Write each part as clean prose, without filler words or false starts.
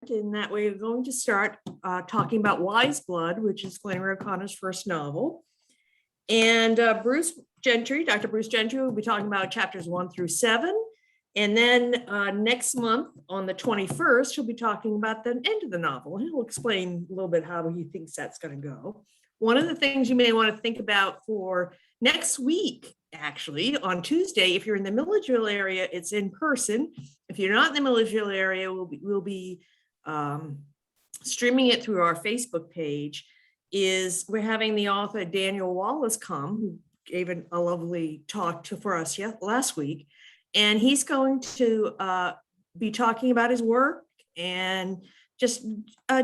In that way, we're going to start talking about Wise Blood, which is Flannery O'Connor's first novel. And Bruce Gentry, Dr. Bruce Gentry, will be talking about chapters 1 through 7. And then next month on the 21st, he'll be talking about the end of the novel. He'll explain a little bit how he thinks that's going to go. One of the things you may want to think about for next week, actually, on Tuesday, if you're in the Milledgeville area, it's in person. If you're not in the Milledgeville area, we'll be streaming it through our Facebook page. We're having the author Daniel Wallace come, who gave a lovely talk for us last week. And he's going to be talking about his work and just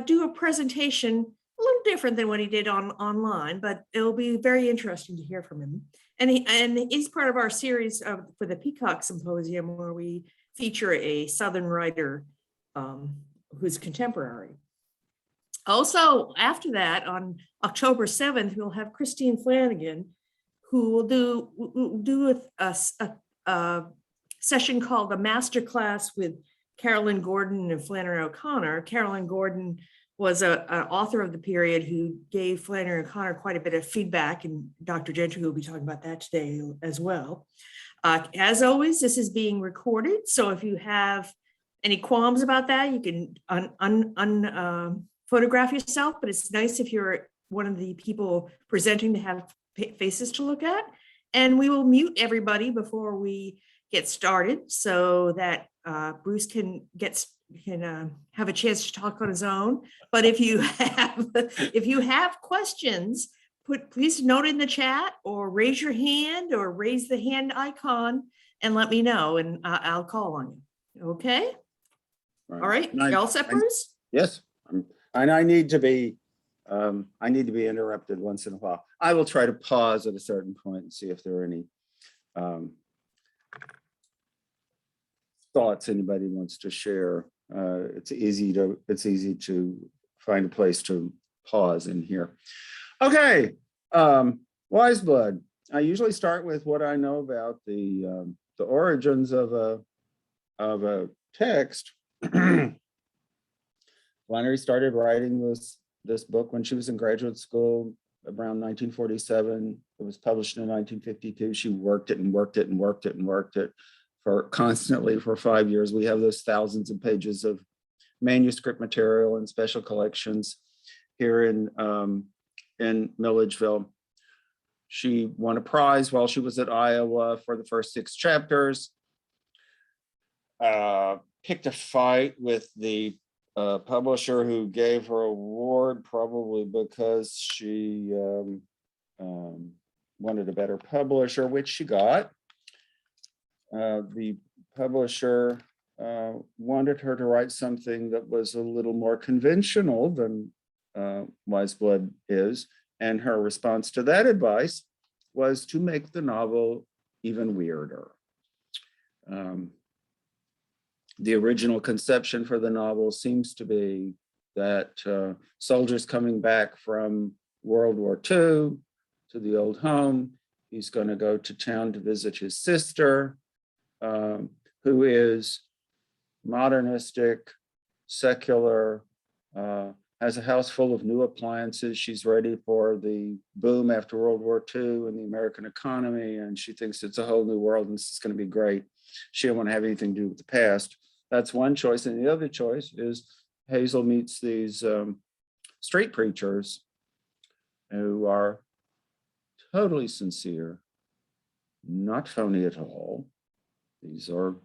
do a presentation a little different than what he did online, but it'll be very interesting to hear from him. And he's part of our series for the Peacock Symposium, where we feature a Southern writer who's contemporary. Also, after that, on October 7th, we'll have Christine Flanagan, who will do a session called a Masterclass with Carolyn Gordon and Flannery O'Connor. Carolyn Gordon was an author of the period who gave Flannery O'Connor quite a bit of feedback, and Dr. Gentry will be talking about that today as well. As always, this is being recorded, so if you have any qualms about that, you can photograph yourself, but it's nice if you're one of the people presenting to have faces to look at. And we will mute everybody before we get started so that Bruce can have a chance to talk on his own. But if you have questions, please note in the chat or raise your hand or raise the hand icon and let me know, and I'll call on you. Okay. All right. You all set, Bruce? Yes. And I need to be interrupted once in a while. I will try to pause at a certain point and see if there are any thoughts anybody wants to share. It's easy to find a place to pause in here. Okay, Wise Blood. I usually start with what I know about the origins of a text. Flannery started writing this book when she was in graduate school around 1947. It was published in 1952. She worked it and worked it and worked it and worked it constantly for 5 years. We have those thousands of pages of manuscript material and special collections here in Milledgeville. She won a prize while she was at Iowa for the first 6 chapters. Picked a fight with the publisher who gave her award, probably because she wanted a better publisher, which she got. The publisher wanted her to write something that was a little more conventional than Wise Blood is, and her response to that advice was to make the novel even weirder. The original conception for the novel seems to be that soldiers coming back from World War II to the old home, he's going to go to town to visit his sister, who is modernistic, secular, has a house full of new appliances. She's ready for the boom after World War II and the American economy, and she thinks it's a whole new world and this is going to be great. She don't want to have anything to do with the past. That's one choice. And the other choice is Hazel meets these street preachers who are totally sincere, not phony at all. These are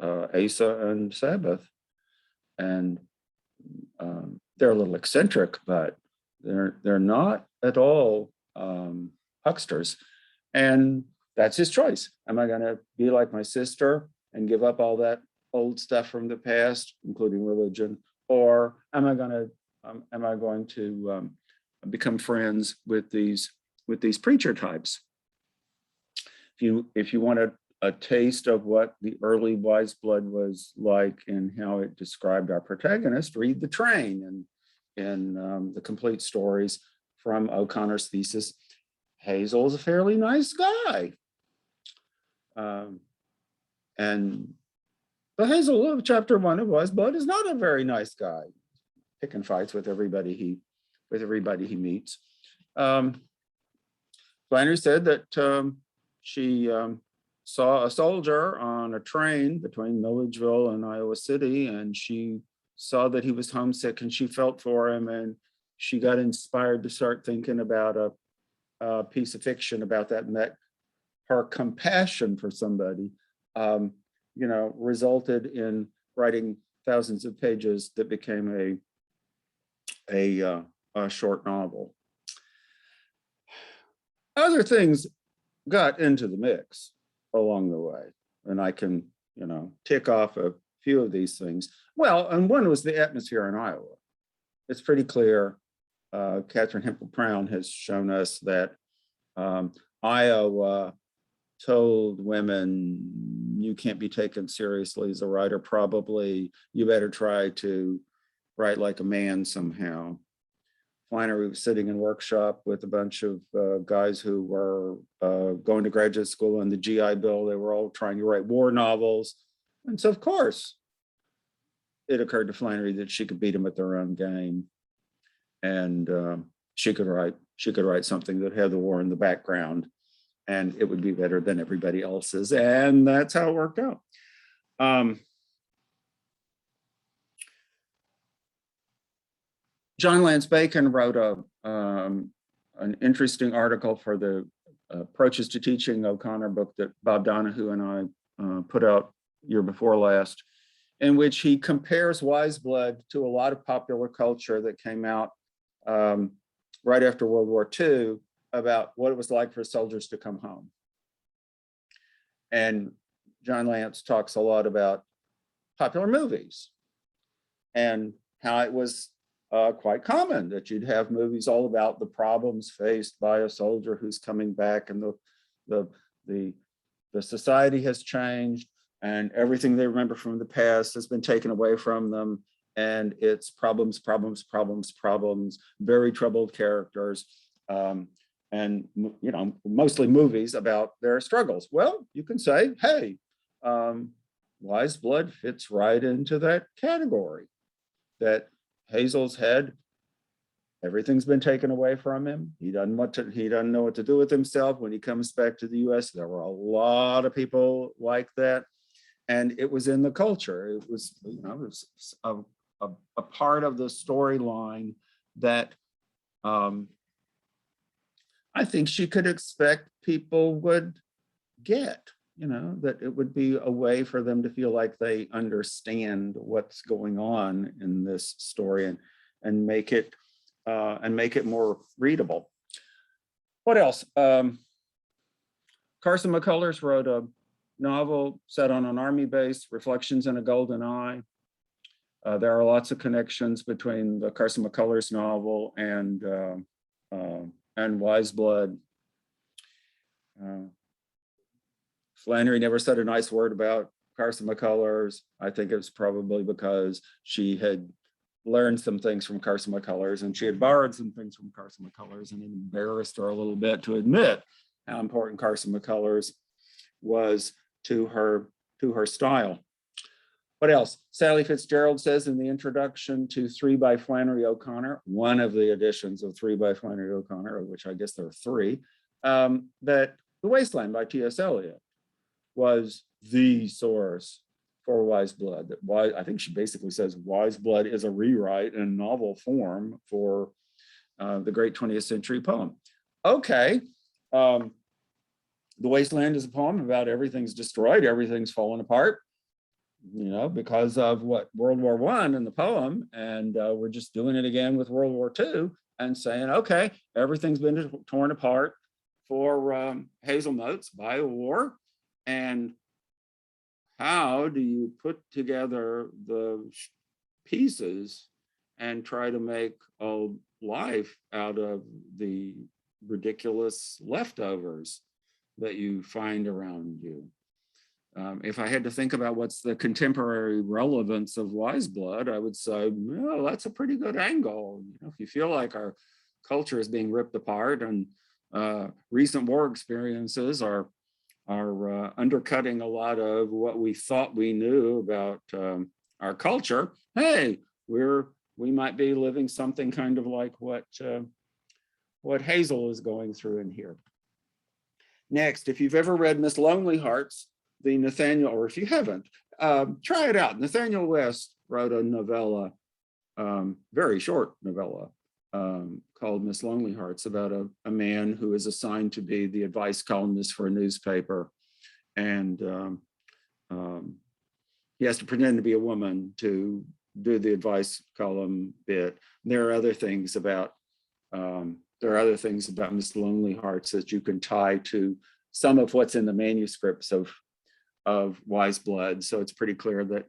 Asa and Sabbath. And they're a little eccentric, but they're not at all hucksters. And that's his choice. Am I going to be like my sister and give up all that old stuff from the past, including religion, or am I going to become friends with these preacher types? If you want a taste of what the early Wise Blood was like and how it described our protagonist, read The Train and the complete stories from O'Connor's thesis. Hazel is a fairly nice guy. And the Hazel of chapter 1 of Wise Blood is not a very nice guy, picking fights with everybody he meets. Flannery said that she saw a soldier on a train between Milledgeville and Iowa City, and she saw that he was homesick, and she felt for him, and she got inspired to start thinking about a piece of fiction about that, and that her compassion for somebody, resulted in writing thousands of pages that became a short novel. Other things got into the mix along the way, and I can, tick off a few of these things. Well, and one was the atmosphere in Iowa. It's pretty clear. Catherine Hempel Brown has shown us that Iowa told women, you can't be taken seriously as a writer, probably. You better try to write like a man somehow. Flannery was sitting in workshop with a bunch of guys who were going to graduate school on the GI Bill. They were all trying to write war novels. And so, of course, it occurred to Flannery that she could beat them at their own game. And she could write something that had the war in the background, and it would be better than everybody else's. And that's how it worked out. John Lance Bacon wrote an interesting article for the Approaches to Teaching O'Connor book that Bob Donahue and I put out year before last, in which he compares Wise Blood to a lot of popular culture that came out right after World War II about what it was like for soldiers to come home. And John Lance talks a lot about popular movies and how it was quite common that you'd have movies all about the problems faced by a soldier who's coming back, and the society has changed, and everything they remember from the past has been taken away from them, and it's problems, very troubled characters, and mostly movies about their struggles. Well, you can say, hey, Wise Blood fits right into that category, that Hazel's head, everything's been taken away from him. He doesn't know what to do with himself. When he comes back to the US, there were a lot of people like that. And it was in the culture. It was, a part of the storyline that I think she could expect people would get, that it would be a way for them to feel like they understand what's going on in this story and make it more readable. What else? Carson McCullers wrote a novel set on an army base, Reflections in a Golden Eye. There are lots of connections between the Carson McCullers novel and Wise Blood. Flannery never said a nice word about Carson McCullers. I think it was probably because she had learned some things from Carson McCullers, and she had borrowed some things from Carson McCullers, and it embarrassed her a little bit to admit how important Carson McCullers was to her style. What else? Sally Fitzgerald says in the introduction to 3 by Flannery O'Connor, one of the editions of 3 by Flannery O'Connor, of which I guess there are 3, that The Wasteland by T.S. Eliot was the source for Wise Blood. I think she basically says Wise Blood is a rewrite in novel form for the great 20th century poem. Okay, The Wasteland is a poem about everything's destroyed, everything's fallen apart, because of World War I in the poem, and we're just doing it again with World War II and saying, okay, everything's been torn apart for Hazelnuts by a war. And how do you put together the pieces and try to make a life out of the ridiculous leftovers that you find around you? If I had to think about what's the contemporary relevance of Wise Blood, I would say, well, that's a pretty good angle. If you feel like our culture is being ripped apart and recent war experiences are undercutting a lot of what we thought we knew about our culture. Hey, we might be living something kind of like what Hazel is going through in here. Next, if you've ever read Miss Lonely Hearts, the Nathaniel, or if you haven't, try it out. Nathaniel West wrote a novella, very short novella, called Miss Lonely Hearts, about a man who is assigned to be the advice columnist for a newspaper. And he has to pretend to be a woman to do the advice column bit. There are other things about Miss Lonely Hearts that you can tie to some of what's in the manuscripts of Wise Blood. So it's pretty clear that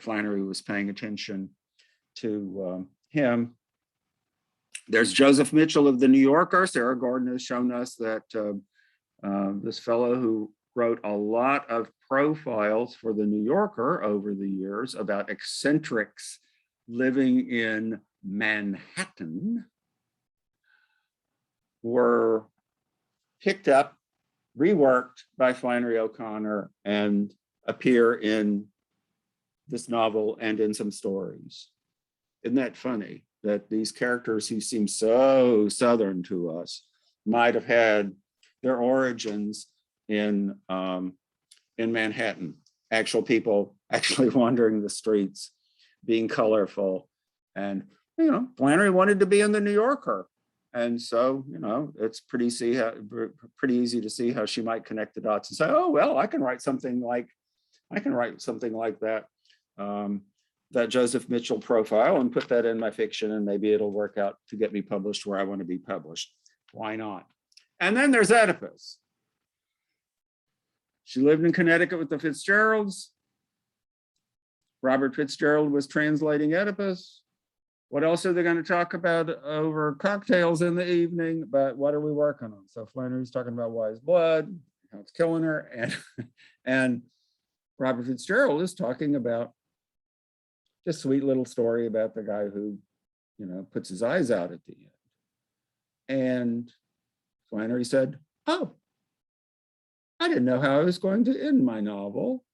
Flannery was paying attention to him. There's Joseph Mitchell of the New Yorker. Sarah Gordon has shown us that this fellow who wrote a lot of profiles for the New Yorker over the years about eccentrics living in Manhattan were picked up, reworked by Flannery O'Connor, and appear in this novel and in some stories. Isn't that funny that these characters who seem so Southern to us might have had their origins in Manhattan, actual people actually wandering the streets, being colorful. And, Flannery wanted to be in the New Yorker. And so, it's pretty easy to see how she might connect the dots and say, oh, well, I can write something like that, that Joseph Mitchell profile, and put that in my fiction, and maybe it'll work out to get me published where I want to be published. Why not? And then there's Oedipus. She lived in Connecticut with the Fitzgeralds. Robert Fitzgerald was translating Oedipus. What else are they going to talk about over cocktails in the evening? But what are we working on? So Flannery's talking about Wise Blood, how it's killing her, and Robert Fitzgerald is talking about just sweet little story about the guy who, puts his eyes out at the end. And Flannery said, oh, I didn't know how I was going to end my novel.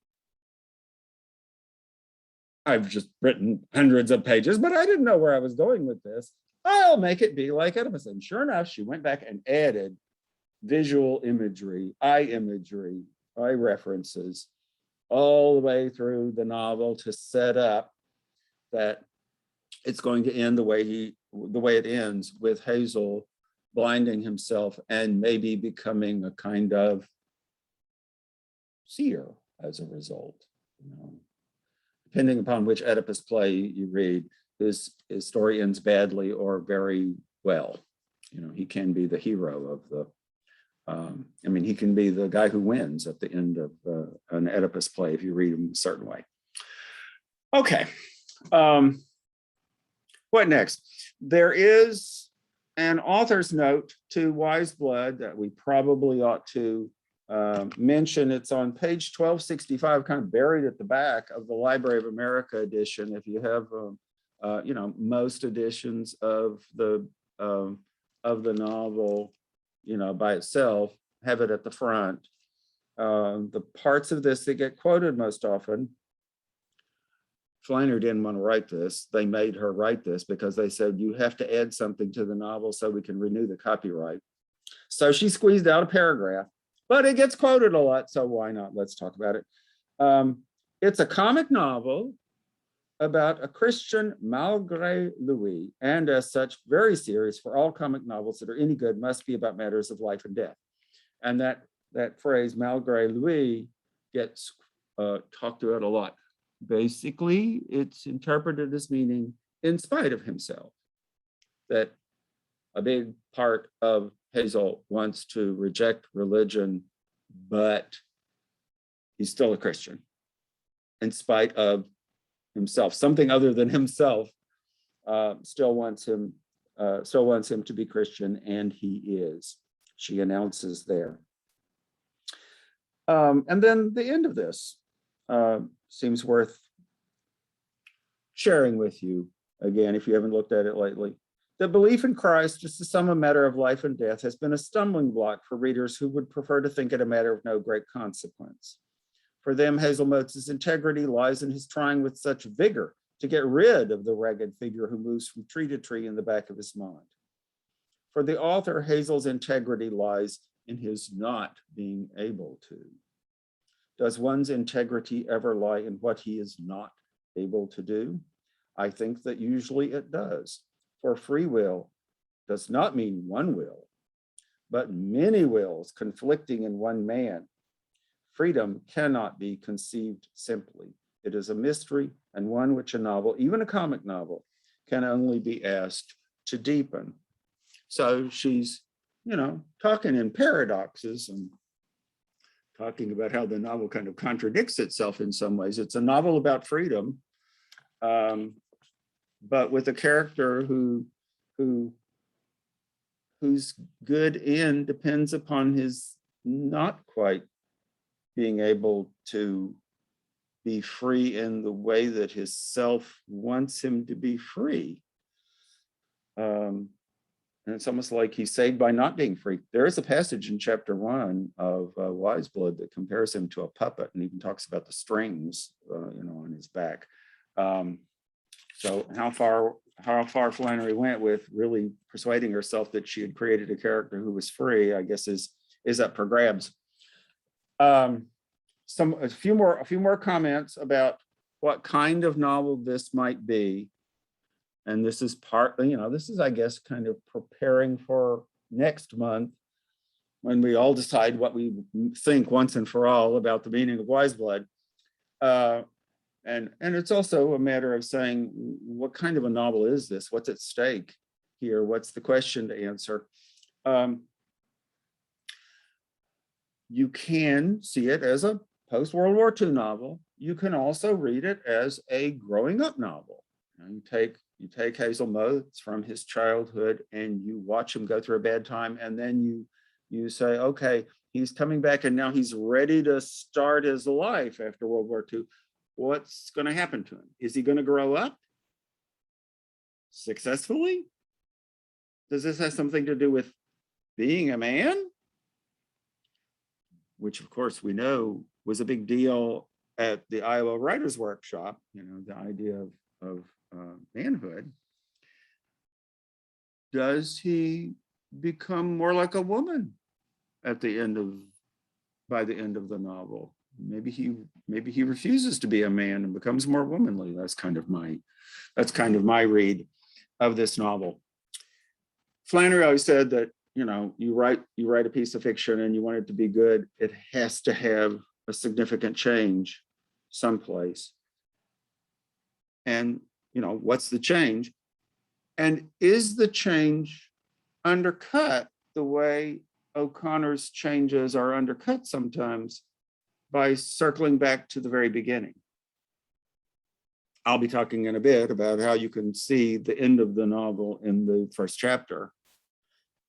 I've just written hundreds of pages, but I didn't know where I was going with this. I'll make it be like Oedipus. And sure enough, she went back and added visual imagery, eye references, all the way through the novel to set up that it's going to end the way it ends, with Hazel blinding himself and maybe becoming a kind of seer as a result. Depending upon which Oedipus play you read, his story ends badly or very well. He can be the hero of the, he can be the guy who wins at the end of an Oedipus play if you read him a certain way. Okay. What next? There is an author's note to Wise Blood that we probably ought to mention. It's on page 1265, kind of buried at the back of the Library of America edition. If you have, most editions of the novel, by itself, have it at the front. The parts of this that get quoted most often, Flannery didn't want to write this. They made her write this because they said, you have to add something to the novel so we can renew the copyright. So she squeezed out a paragraph, but it gets quoted a lot, so why not? Let's talk about it. It's a comic novel about a Christian malgré lui, and as such, very serious, for all comic novels that are any good must be about matters of life and death. And that phrase, malgré lui, gets talked about a lot. Basically, it's interpreted as meaning in spite of himself, that a big part of Hazel wants to reject religion, but he's still a Christian in spite of himself. Something other than himself still wants him to be Christian, and he is. She announces there. And then the end of this seems worth sharing with you again if you haven't looked at it lately. The belief in Christ as to some matter of life and death has been a stumbling block for readers who would prefer to think it a matter of no great consequence. For them, Hazelmote's integrity lies in his trying with such vigor to get rid of the ragged figure who moves from tree to tree in the back of his mind. For the author, Hazel's integrity lies in his not being able to. Does one's integrity ever lie in what he is not able to do? I think that usually it does. For free will does not mean one will, but many wills conflicting in one man. Freedom cannot be conceived simply. It is a mystery, and one which a novel, even a comic novel, can only be asked to deepen. So she's, talking in paradoxes and talking about how the novel kind of contradicts itself in some ways. It's a novel about freedom, but with a character whose good end depends upon his not quite being able to be free in the way that his self wants him to be free. And it's almost like he's saved by not being free. There is a passage in chapter 1 of Wise Blood that compares him to a puppet and even talks about the strings, on his back. So how far Flannery went with really persuading herself that she had created a character who was free, I guess is up for grabs. A few more comments about what kind of novel this might be. And this is I guess, kind of preparing for next month when we all decide what we think once and for all about the meaning of Wise Blood. And it's also a matter of saying, what kind of a novel is this? What's at stake here? What's the question to answer? You can see it as a post-World War II novel. You can also read it as a growing up novel. You take Hazel Motes from his childhood and you watch him go through a bad time, and then you say, okay, he's coming back and now he's ready to start his life after World War II. What's going to happen to him? Is he going to grow up successfully? Does this have something to do with being a man? Which, of course, we know was a big deal at the Iowa Writers' Workshop, the idea of manhood. Does he become more like a woman by the end of the novel? Maybe he refuses to be a man and becomes more womanly. That's kind of my read of this novel. Flannery always said that, you write a piece of fiction and you want it to be good, it has to have a significant change someplace. And, what's the change? And is the change undercut the way O'Connor's changes are undercut sometimes by circling back to the very beginning? I'll be talking in a bit about how you can see the end of the novel in the first chapter.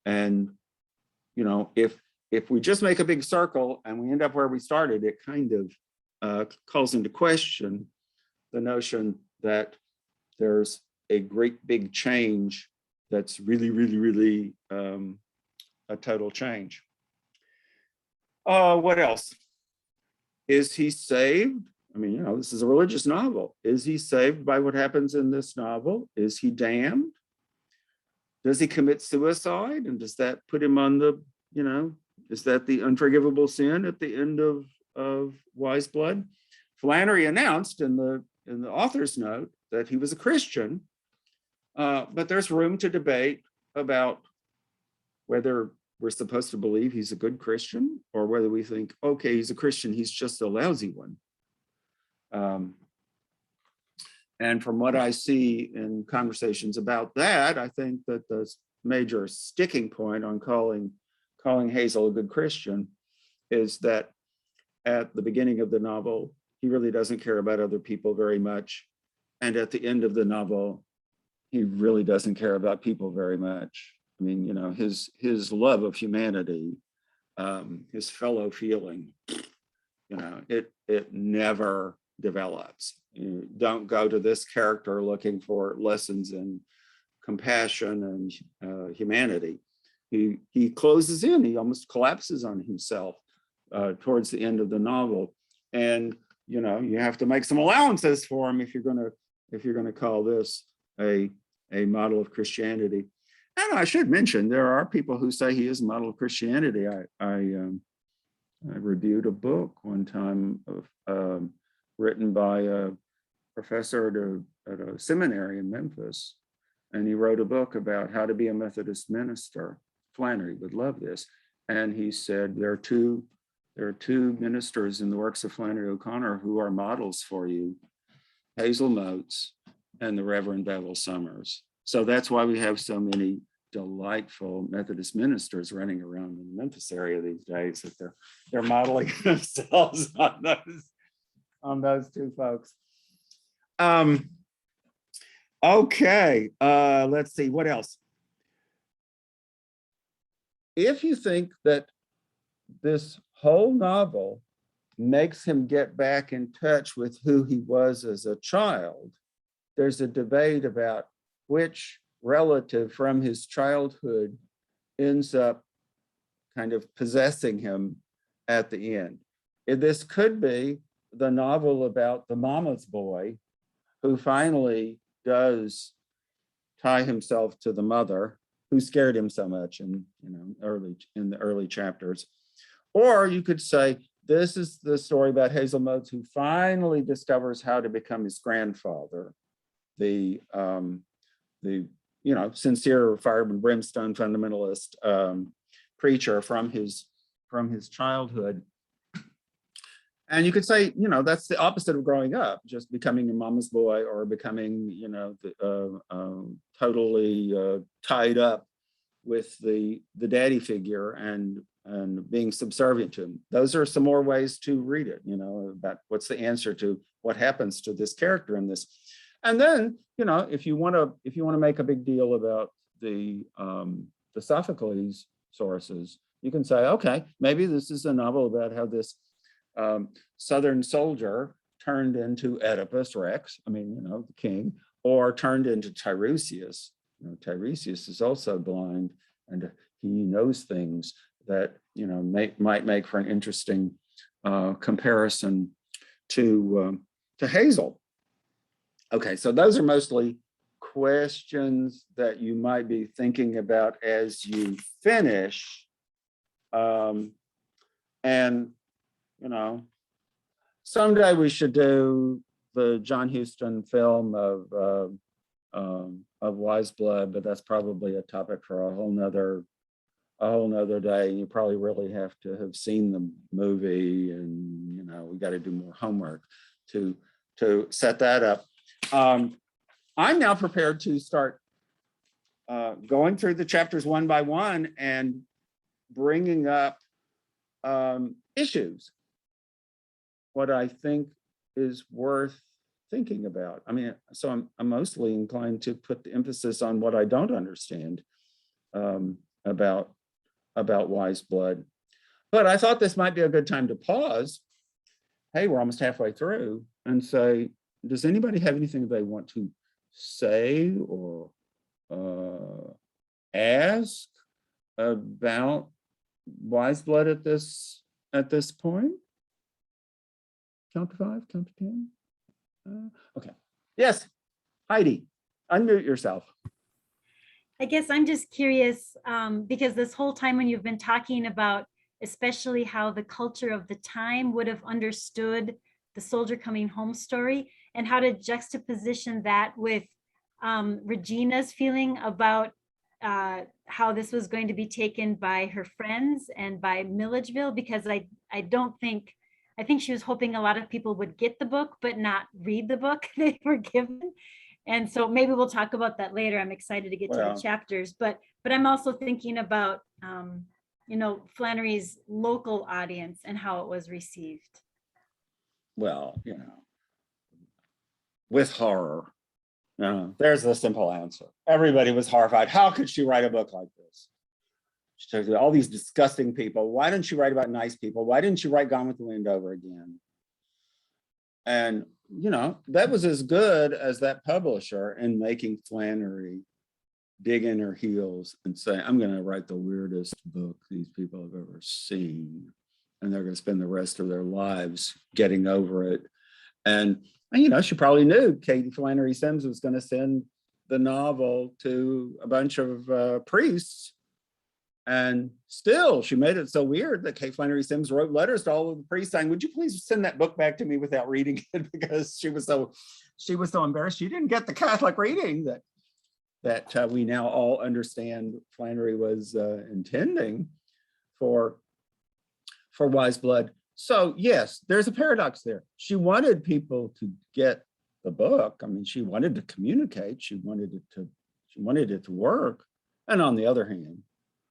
And, if we just make a big circle and we end up where we started, it kind of calls into question the notion that there's a great big change that's really, really, really a total change. What else? Is he saved? This is a religious novel. Is he saved by what happens in this novel? Is he damned? Does he commit suicide? And does that put him on the, is that the unforgivable sin at the end of Wise Blood? Flannery announced in the author's note that he was a Christian, but there's room to debate about whether we're supposed to believe he's a good Christian or whether we think, okay, he's a Christian, he's just a lousy one. And from what I see in conversations about that, I think that the major sticking point on calling Hazel a good Christian is that at the beginning of the novel, he really doesn't care about other people very much. And at the end of the novel, he really doesn't care about people very much. His love of humanity, his fellow feeling, it never develops. You don't go to this character looking for lessons in compassion and humanity. He closes in, he almost collapses on himself towards the end of the novel. And you have to make some allowances for him if you're gonna call this a model of Christianity. And I should mention, there are people who say he is a model of Christianity. I reviewed a book one time written by a professor at a seminary in Memphis, and he wrote a book about how to be a Methodist minister. Flannery would love this. And he said there are two ministers in the works of Flannery O'Connor who are models for you, Hazel Motes and the Reverend Bevel Summers. So that's why we have so many delightful Methodist ministers running around in the Memphis area these days, that they're modeling themselves on those two folks. Okay, let's see, what else? If you think that this whole novel makes him get back in touch with who he was as a child, there's a debate about which relative from his childhood ends up kind of possessing him at the end. This could be the novel about the mama's boy who finally does tie himself to the mother who scared him so much in the early chapters. Or you could say this is the story about Hazel Motes, who finally discovers how to become his grandfather, the sincere fire and brimstone fundamentalist preacher from his childhood. And you could say, that's the opposite of growing up, just becoming your mama's boy or becoming, totally tied up with the daddy figure and being subservient to him. Those are some more ways to read it, about what's the answer to what happens to this character in this. And then, if you want to make a big deal about the Sophocles sources, you can say, okay, maybe this is a novel about how this Southern soldier turned into Oedipus Rex, the king, or turned into Tiresias. Tiresias is also blind, and he knows things that might make for an interesting comparison to Hazel. Okay, so those are mostly questions that you might be thinking about as you finish. And someday we should do the John Huston film of Wise Blood, but that's probably a topic for a whole nother day. You probably really have to have seen the movie, and we got to do more homework to set that up. I'm now prepared to start going through the chapters one by one and bringing up issues, what I think is worth thinking about. So I'm mostly inclined to put the emphasis on what I don't understand about Wise Blood. But I thought this might be a good time to pause. Hey, we're almost halfway through, and say, does anybody have anything they want to say or ask about Wise Blood at this point? Count to 5, count to 10. Okay. Yes, Heidi, unmute yourself. I guess I'm just curious, because this whole time when you've been talking about especially how the culture of the time would have understood the soldier coming home story, and how to juxtaposition that with Regina's feeling about how this was going to be taken by her friends and by Milledgeville, because I think she was hoping a lot of people would get the book but not read the book they were given. And so maybe we'll talk about that later. I'm excited to get to the chapters, but I'm also thinking about Flannery's local audience and how it was received. Well, with horror. There's the simple answer. Everybody was horrified. How could she write a book like this? She talks about all these disgusting people. Why didn't she write about nice people? Why didn't she write Gone with the Wind over again? And, that was as good as that publisher in making Flannery dig in her heels and say, I'm going to write the weirdest book these people have ever seen. And they're going to spend the rest of their lives getting over it. And you know, she probably knew Katie Flannery Sims was going to send the novel to a bunch of priests. And still, she made it so weird that Kate Flannery Sims wrote letters to all of the priests saying, would you please send that book back to me without reading it? Because she was so embarrassed. She didn't get the Catholic reading that we now all understand Flannery was intending for Wise Blood. So yes, there's a paradox there. She wanted people to get the book. I mean, she wanted to communicate. She wanted it to work. And on the other hand,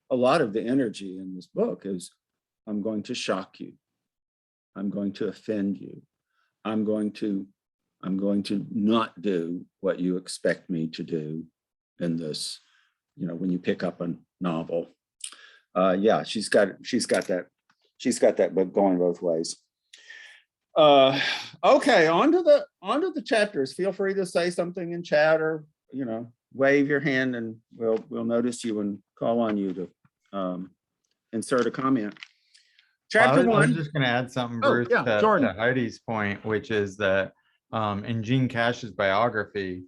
a lot of the energy in this book is, I'm going to shock you. I'm going to offend you. I'm going to not do what you expect me to do in this, you know, when you pick up a novel. Yeah, she's got that book going both ways. Okay, on to the chapters. Feel free to say something in chat, or, you know, wave your hand and we'll notice you and call on you to insert a comment. Chapter I was one. just going to add something, Oh, Bruce, yeah, to Jordan. Heidi's point, which is that in Jean Cash's biography,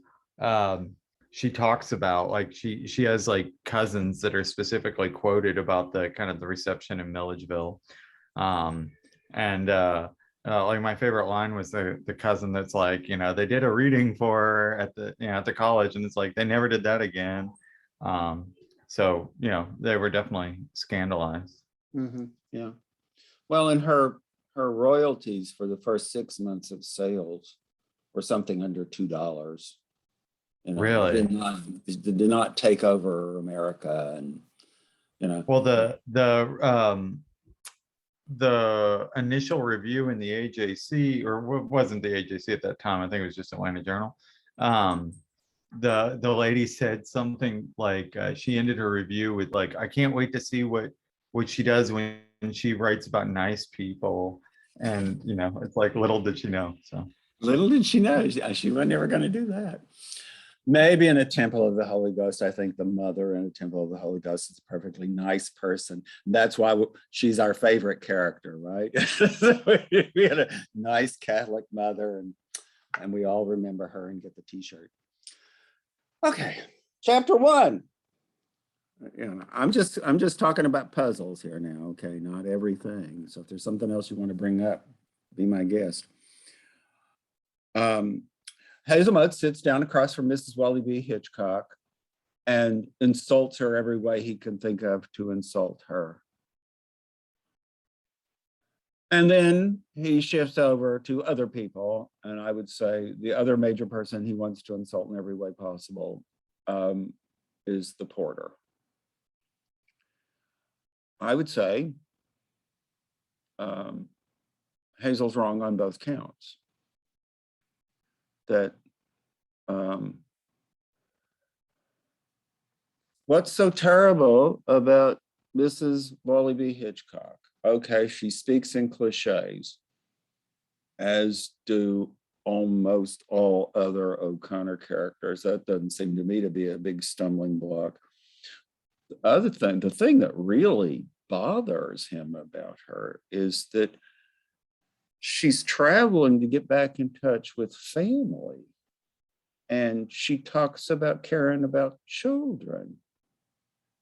she talks about, like, she has like cousins that are specifically quoted about the kind of the reception in Milledgeville. Like my favorite line was the cousin that's like, you know, they did a reading for her at the college, and it's like they never did that again. So, you know, they were definitely scandalized. Mm-hmm. Yeah. Well, and her royalties for the first 6 months of sales were something under $2. You know, Really? did not take over America, and you know. Well, the initial review in the AJC, or wasn't the AJC at that time, I think it was just Atlanta Journal. The lady said something like, she ended her review with like, I can't wait to see what she does when she writes about nice people. And, you know, it's like, little did she know. So Little did she know she was never going to do that. Maybe in a temple of the Holy Ghost, I think the mother in a temple of the Holy Ghost is a perfectly nice person. That's why she's our favorite character, right? We had a nice Catholic mother, and we all remember her and get the t-shirt. Okay, chapter one. You know, I'm just talking about puzzles here now, okay? Not everything. So if there's something else you want to bring up, be my guest. Hazelmud sits down across from Mrs. Wally B. Hitchcock and insults her every way he can think of to insult her. And then he shifts over to other people, and I would say the other major person he wants to insult in every way possible is the porter. I would say Hazel's wrong on both counts. That what's so terrible about Mrs. Wally B. Hitchcock? Okay, she speaks in cliches, as do almost all other O'Connor characters. That doesn't seem to me to be a big stumbling block. The thing that really bothers him about her is that she's traveling to get back in touch with family. And she talks about caring about children.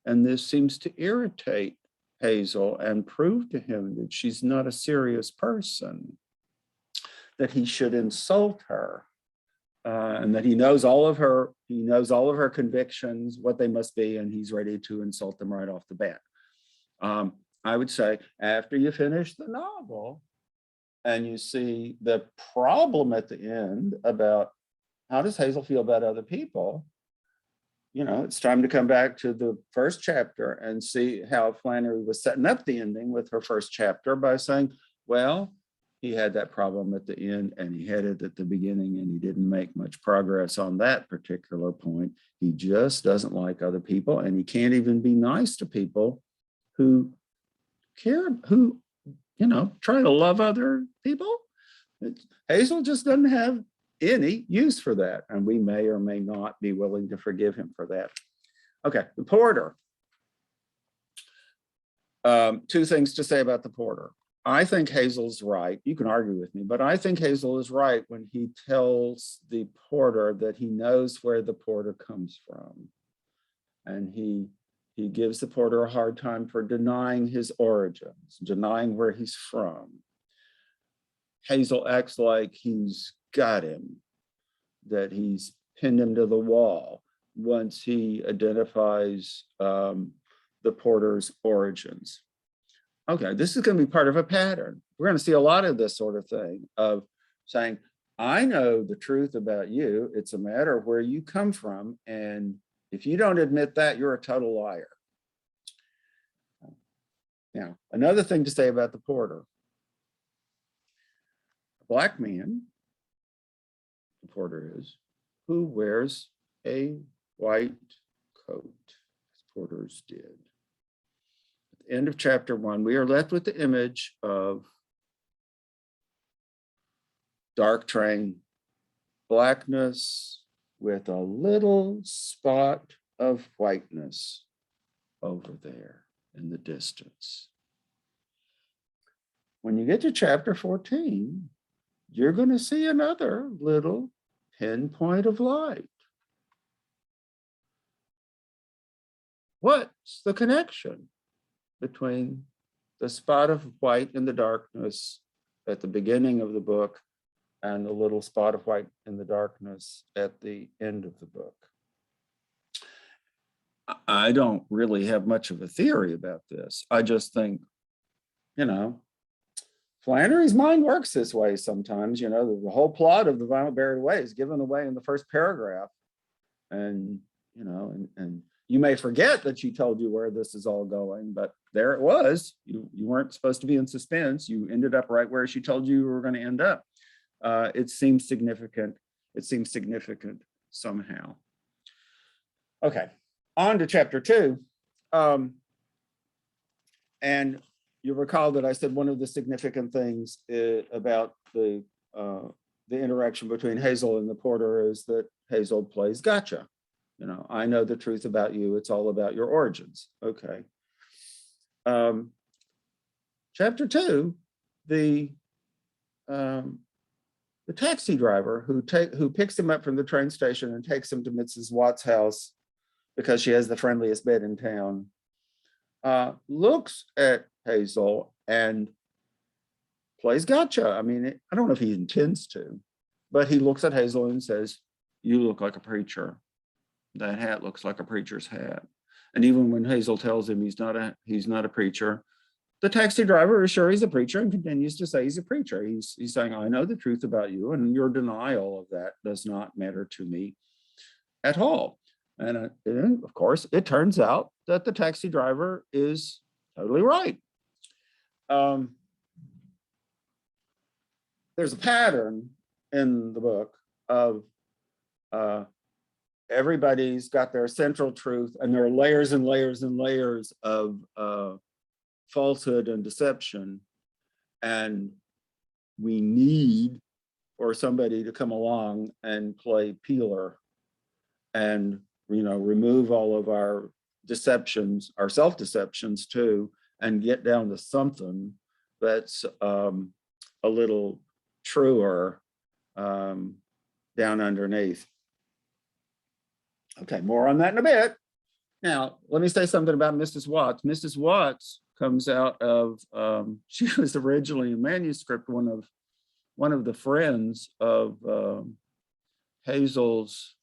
And this seems to irritate Hazel and prove to him that she's not a serious person, that he should insult her, and that he knows all of her convictions, what they must be, and he's ready to insult them right off the bat. I would say after you finish the novel and you see the problem at the end about how does Hazel feel about other people, you know, it's time to come back to the first chapter and see how Flannery was setting up the ending with her first chapter by saying, well, he had that problem at the end and he had it at the beginning and he didn't make much progress on that particular point. He just doesn't like other people and he can't even be nice to people who care, who, you know, try to love other people. Hazel just doesn't have any use for that. And we may or may not be willing to forgive him for that. Okay, the porter. Two things to say about the porter. I think Hazel's right. You can argue with me, but I think Hazel is right when he tells the porter that he knows where the porter comes from. And he gives the porter a hard time for denying his origins, denying where he's from. Hazel acts like he's got him, that he's pinned him to the wall once he identifies the porter's origins. Okay, this is going to be part of a pattern. We're going to see a lot of this sort of thing of saying, I know the truth about you. It's a matter of where you come from. And if you don't admit that, you're a total liar. Now, another thing to say about the porter. A black man, the porter is, who wears a white coat, as porters did. At the end of chapter 1, we are left with the image of dark train, blackness with a little spot of whiteness over there in the distance. When you get to chapter 14, you're going to see another little pinpoint of light. What's the connection between the spot of white in the darkness at the beginning of the book and the little spot of white in the darkness at the end of the book? I don't really have much of a theory about this. I just think, you know, Flannery's mind works this way sometimes. You know, the whole plot of The Violent Buried Away is given away in the first paragraph. And, you know, and you may forget that she told you where this is all going, but there it was. You weren't supposed to be in suspense. You ended up right where she told you were going to end up. It seems significant. It seems significant somehow. Okay, on to chapter 2. And you recall that I said one of the significant things about the interaction between Hazel and the porter is that Hazel plays gotcha. You know, I know the truth about you. It's all about your origins. Okay. Chapter 2, the taxi driver who picks him up from the train station and takes him to Mrs. Watt's house because she has the friendliest bed in town, looks at Hazel and plays gotcha. I mean, I don't know if he intends to, but he looks at Hazel and says, "You look like a preacher. That hat looks like a preacher's hat." And even when Hazel tells him he's not a preacher, the taxi driver is sure he's a preacher and continues to say he's a preacher. He's saying, I know the truth about you, and your denial of that does not matter to me at all. And of course, it turns out that the taxi driver is totally right. There's a pattern in the book of everybody's got their central truth, and there are layers and layers and layers of falsehood and deception. And we need for somebody to come along and play peeler and, you know, remove all of our deceptions, our self-deceptions too, and get down to something that's a little truer down underneath. Okay, more on that in a bit. Now, let me say something about Mrs. Watts. Mrs. Watts comes out of, she was originally a manuscript, one of the friends of Hazel's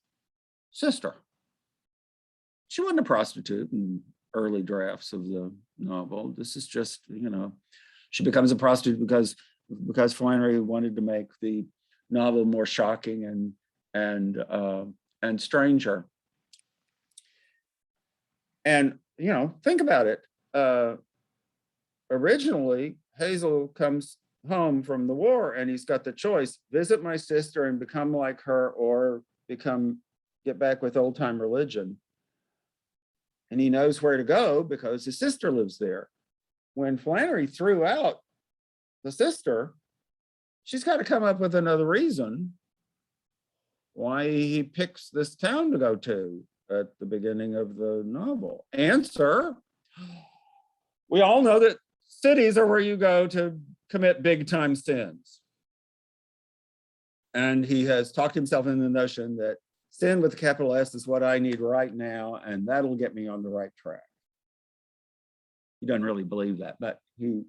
sister. She wasn't a prostitute in early drafts of the novel. This is just, you know, she becomes a prostitute because Flannery wanted to make the novel more shocking and stranger. And, you know, think about it. Originally, Hazel comes home from the war and he's got the choice, visit my sister and become like her, or get back with old time religion. And he knows where to go because his sister lives there. When Flannery threw out the sister, she's got to come up with another reason why he picks this town to go to. at the beginning of the novel? Answer: we all know that cities are where you go to commit big time sins. And he has talked himself into the notion that sin with a capital S is what I need right now, and that'll get me on the right track. He doesn't really believe that, but he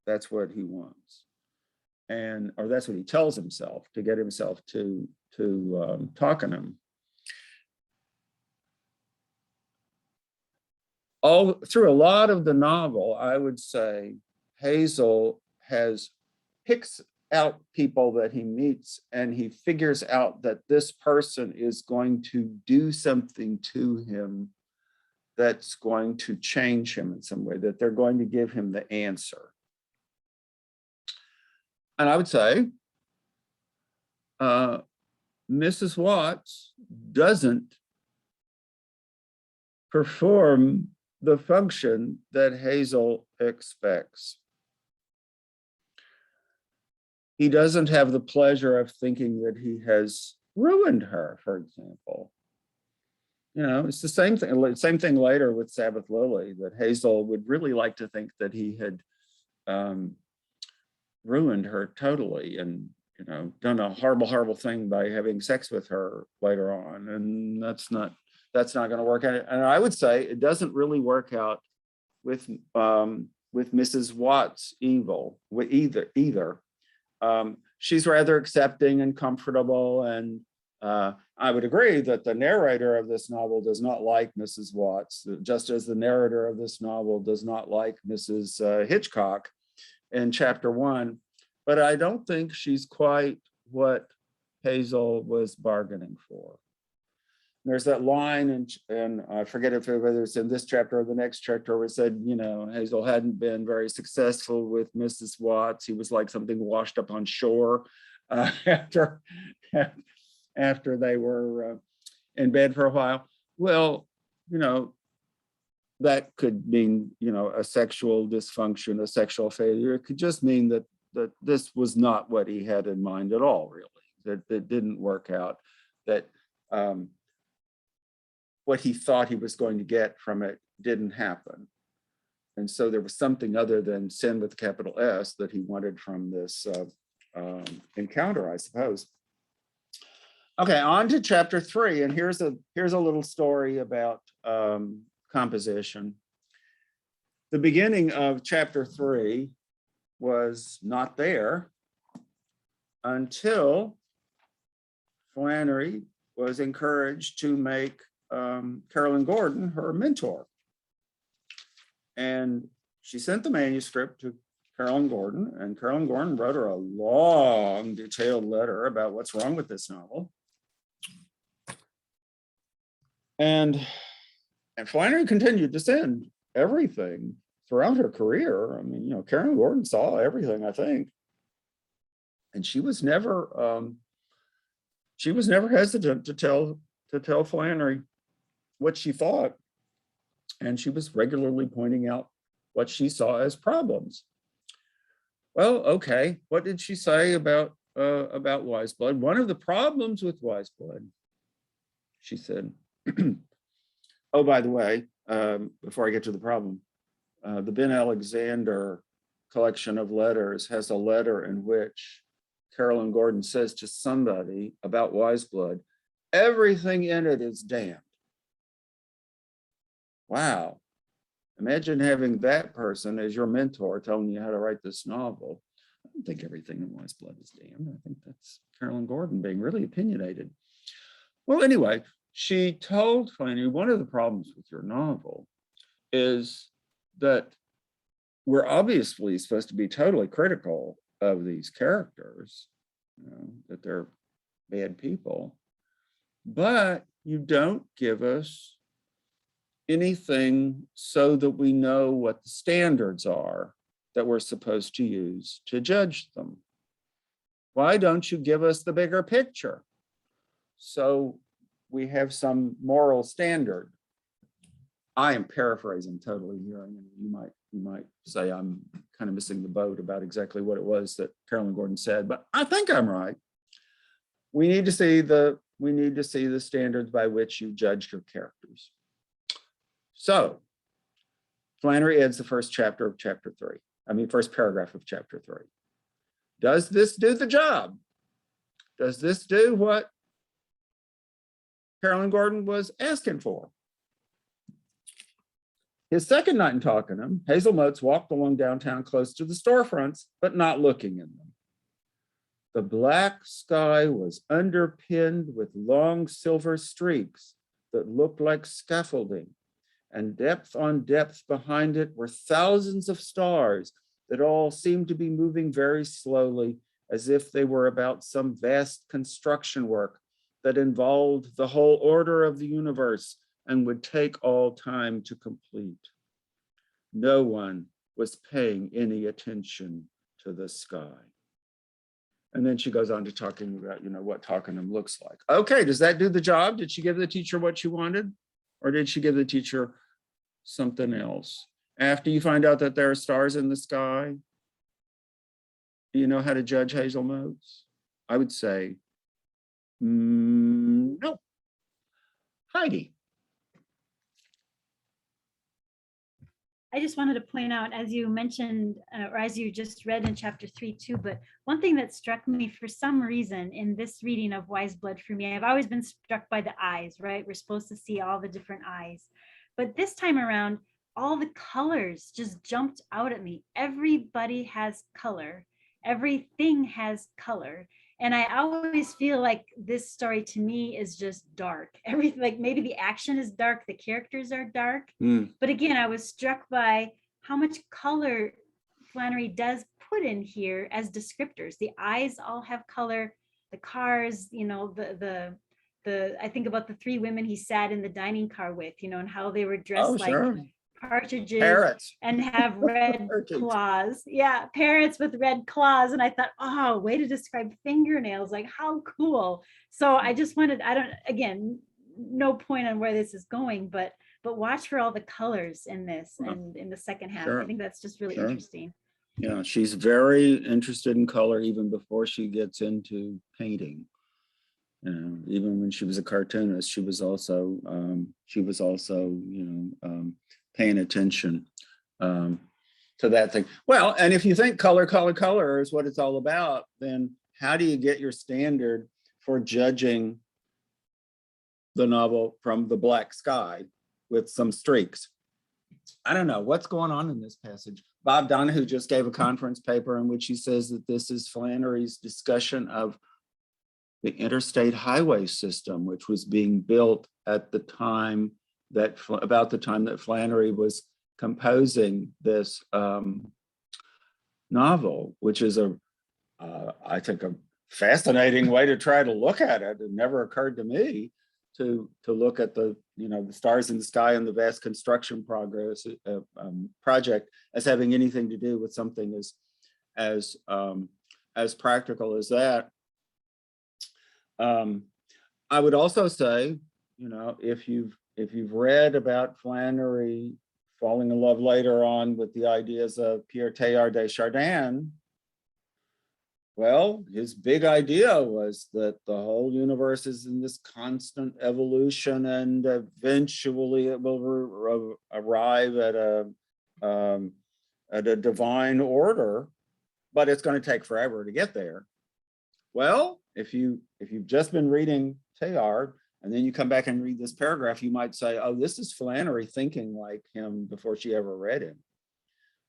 that's what he wants. And, or that's what he tells himself to get himself to Tockenham. All through a lot of the novel, I would say Hazel picks out people that he meets, and he figures out that this person is going to do something to him that's going to change him in some way, that they're going to give him the answer. And I would say Mrs. Watts doesn't perform the function that Hazel expects. He doesn't have the pleasure of thinking that he has ruined her, for example. You know, it's the same thing later with Sabbath Lily, that Hazel would really like to think that he had ruined her totally and, you know, done a horrible thing by having sex with her later on. And that's not going to work out. And I would say it doesn't really work out with Mrs. Watts' evil either. She's rather accepting and comfortable, and I would agree that the narrator of this novel does not like Mrs. Watts, just as the narrator of this novel does not like Mrs. Hitchcock in chapter 1. But I don't think she's quite what Hazel was bargaining for. There's that line, and I forget whether it's in this chapter or the next chapter, where it said, you know, Hazel hadn't been very successful with Mrs. Watts. He was like something washed up on shore after they were in bed for a while. Well, you know, that could mean, you know, a sexual dysfunction, a sexual failure. It could just mean that this was not what he had in mind at all, really, that it didn't work out, that what he thought he was going to get from it didn't happen. And so there was something other than sin with capital S that he wanted from this encounter, I suppose. Okay, on to chapter 3, and here's a little story about composition. The beginning of chapter 3 was not there until Flannery was encouraged to make Carolyn Gordon her mentor. And she sent the manuscript to Carolyn Gordon, and Carolyn Gordon wrote her a long, detailed letter about what's wrong with this novel. And Flannery continued to send everything throughout her career. I mean, you know, Carolyn Gordon saw everything, I think. And she was never hesitant to tell Flannery what she thought. And she was regularly pointing out what she saw as problems. Well, okay, what did she say about Wise Blood? One of the problems with Wise Blood, she said, oh, by the way, before I get to the problem, the Ben Alexander collection of letters has a letter in which Carolyn Gordon says to somebody about Wise Blood, everything in it is damned. Wow. Imagine having that person as your mentor telling you how to write this novel. I don't think everything in Wise Blood is damned. I think that's Carolyn Gordon being really opinionated. Well, anyway, she told Flannery, one of the problems with your novel is that we're obviously supposed to be totally critical of these characters, you know, that they're bad people, but you don't give us anything so that we know what the standards are that we're supposed to use to judge them. Why don't you give us the bigger picture so we have some moral standard? I am paraphrasing totally here. I mean, you might say I'm kind of missing the boat about exactly what it was that Carolyn Gordon said, but I think I'm right. We need to see the we need to see the standards by which you judge your characters. So Flannery adds the first chapter of chapter 3. First paragraph of chapter 3. Does this do the job? Does this do what Carolyn Gordon was asking for? His second night in Talkenham, Hazel Motes walked along downtown close to the storefronts, but not looking in them. The black sky was underpinned with long silver streaks that looked like scaffolding, and depth on depth behind it were thousands of stars that all seemed to be moving very slowly, as if they were about some vast construction work that involved the whole order of the universe and would take all time to complete. No one was paying any attention to the sky. And then she goes on to talking about, what Talkenham looks like. Okay, does that do the job? Did she give the teacher what she wanted? Or did she give the teacher something else? After you find out that there are stars in the sky, do you know how to judge Hazel Motes? I would say, no. Heidi. I just wanted to point out, as you mentioned, or as you just read in chapter 3 too, but one thing that struck me for some reason in this reading of Wise Blood for me, I've always been struck by the eyes, right? We're supposed to see all the different eyes. But this time around, all the colors just jumped out at me. Everybody has color. Everything has color. And I always feel like this story to me is just dark. Everything, like maybe the action is dark, the characters are dark. But again, I was struck by how much color Flannery does put in here as descriptors. The eyes all have color, the cars, I think about the 3 women he sat in the dining car with, and how they were dressed like partridges, Parrots. and have red claws. Yeah, parrots with red claws. And I thought, oh, way to describe fingernails, like how cool. So I just wanted, again, no point on where this is going, but watch for all the colors in this and in the second half. I think that's just really interesting. Yeah, she's very interested in color even before she gets into painting. Even when she was a cartoonist, she was also paying attention to that thing. Well, and if you think color is what it's all about, then how do you get your standard for judging the novel from the black sky with some streaks? I don't know what's going on in this passage. Bob Donahue just gave a conference paper in which he says that this is Flannery's discussion of the interstate highway system, which was being built at the time about the time that Flannery was composing this novel, which is I think a fascinating way to try to look at it. It never occurred to me to look at the stars in the sky and the vast construction project as having anything to do with something as practical as that. I would also say, if you've read about Flannery falling in love later on with the ideas of Pierre Teilhard de Chardin, well, his big idea was that the whole universe is in this constant evolution, and eventually it will arrive at a divine order, but it's going to take forever to get there. Well, if you've just been reading Teilhard, and then you come back and read this paragraph, you might say, oh, this is Flannery thinking like him before she ever read him.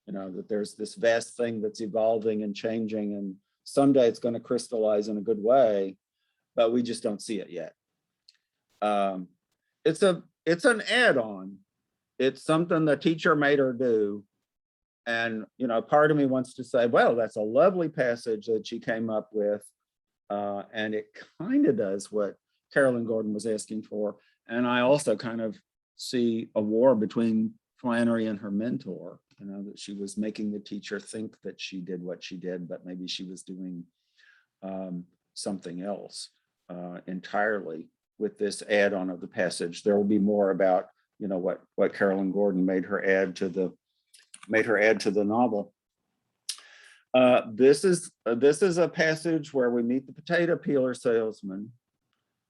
That there's this vast thing that's evolving and changing, and someday it's going to crystallize in a good way, but we just don't see it yet. It's an add-on. It's something the teacher made her do. And, part of me wants to say, well, that's a lovely passage that she came up with. And it kind of does what Carolyn Gordon was asking for. And I also kind of see a war between Flannery and her mentor, that she was making the teacher think that she did what she did, but maybe she was doing something else entirely with this add-on of the passage. There will be more about, what Carolyn Gordon made her add to the novel. This is a passage where we meet the potato peeler salesman,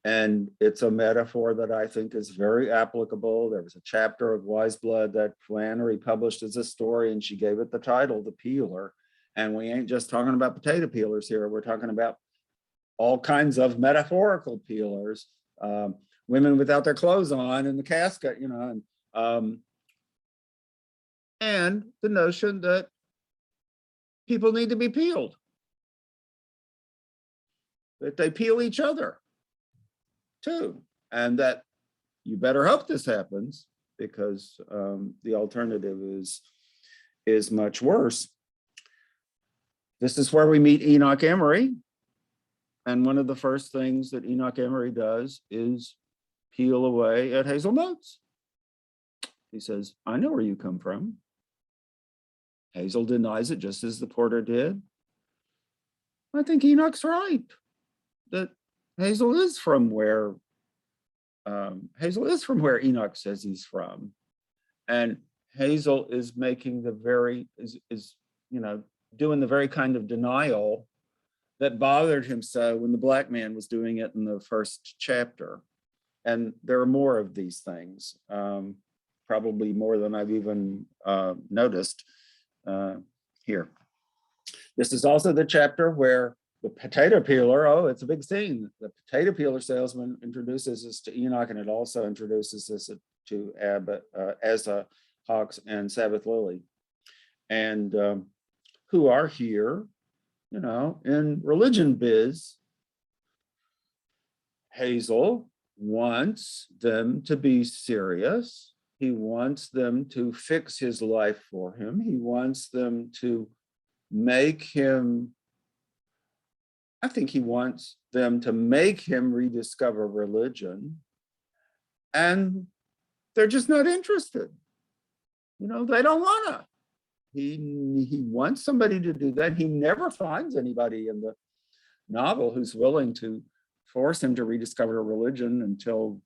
And it's a metaphor that I think is very applicable. There was a chapter of Wise Blood that Flannery published as a story, and she gave it the title, The Peeler. And we ain't just talking about potato peelers here. We're talking about all kinds of metaphorical peelers, women without their clothes on in the casket, you know, and the notion that people need to be peeled, that they peel each other too, and that you better hope this happens, because the alternative is much worse. This is where we meet Enoch Emery, and one of the first things that Enoch Emery does is peel away at Hazel Motes. He says, I know where you come from. Hazel denies it, just as the porter did. I think Enoch's right, that Hazel is from where Enoch says he's from. And Hazel is making the very, you know, doing the very kind of denial that bothered him so when the black man was doing it in the first chapter. And there are more of these things, probably more than I've even noticed here. This is also the chapter where the potato peeler, oh, it's a big scene. The potato peeler salesman introduces us to Enoch, and it also introduces us to Asa, Hawks, and Sabbath Lily, and who are here, you know, in religion biz. Hazel wants them to be serious. He wants them to fix his life for him. He wants them to make him, I think he wants them to make him rediscover religion. And they're just not interested. You know, they don't wanna. He wants somebody to do that. He never finds anybody in the novel who's willing to force him to rediscover religion until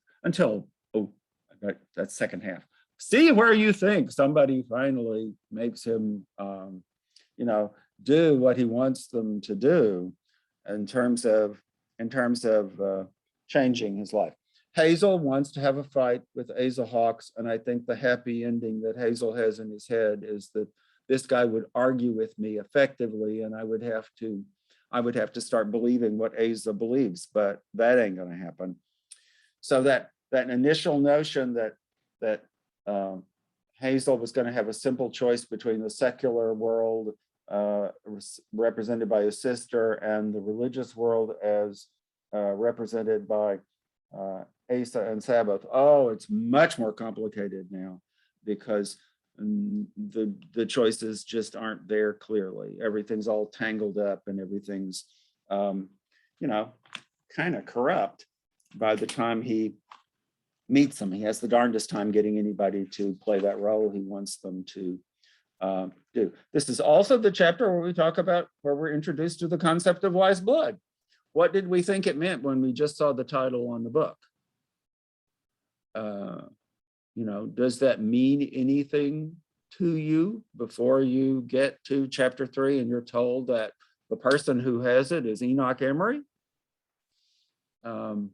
oh, I got that second half. See where you think somebody finally makes him, you know, do what he wants them to do in terms of changing his life. Hazel wants to have a fight with Asa Hawks, and I think the happy ending that Hazel has in his head is that this guy would argue with me effectively, and I would have to start believing what Asa believes, but that ain't going to happen. So that initial notion that Hazel was going to have a simple choice between the secular world represented by his sister and the religious world as represented by Asa and Sabbath. Oh, it's much more complicated now, because the choices just aren't there clearly. Everything's all tangled up, and everything's you know, kind of corrupt by the time he meets them. He has the darndest time getting anybody to play that role he wants them to do. This is also the chapter where we talk about where we're introduced to the concept of wise blood. What did we think it meant when we just saw the title on the book? You know, does that mean anything to you before you get to chapter 3 and you're told that the person who has it is Enoch Emery? You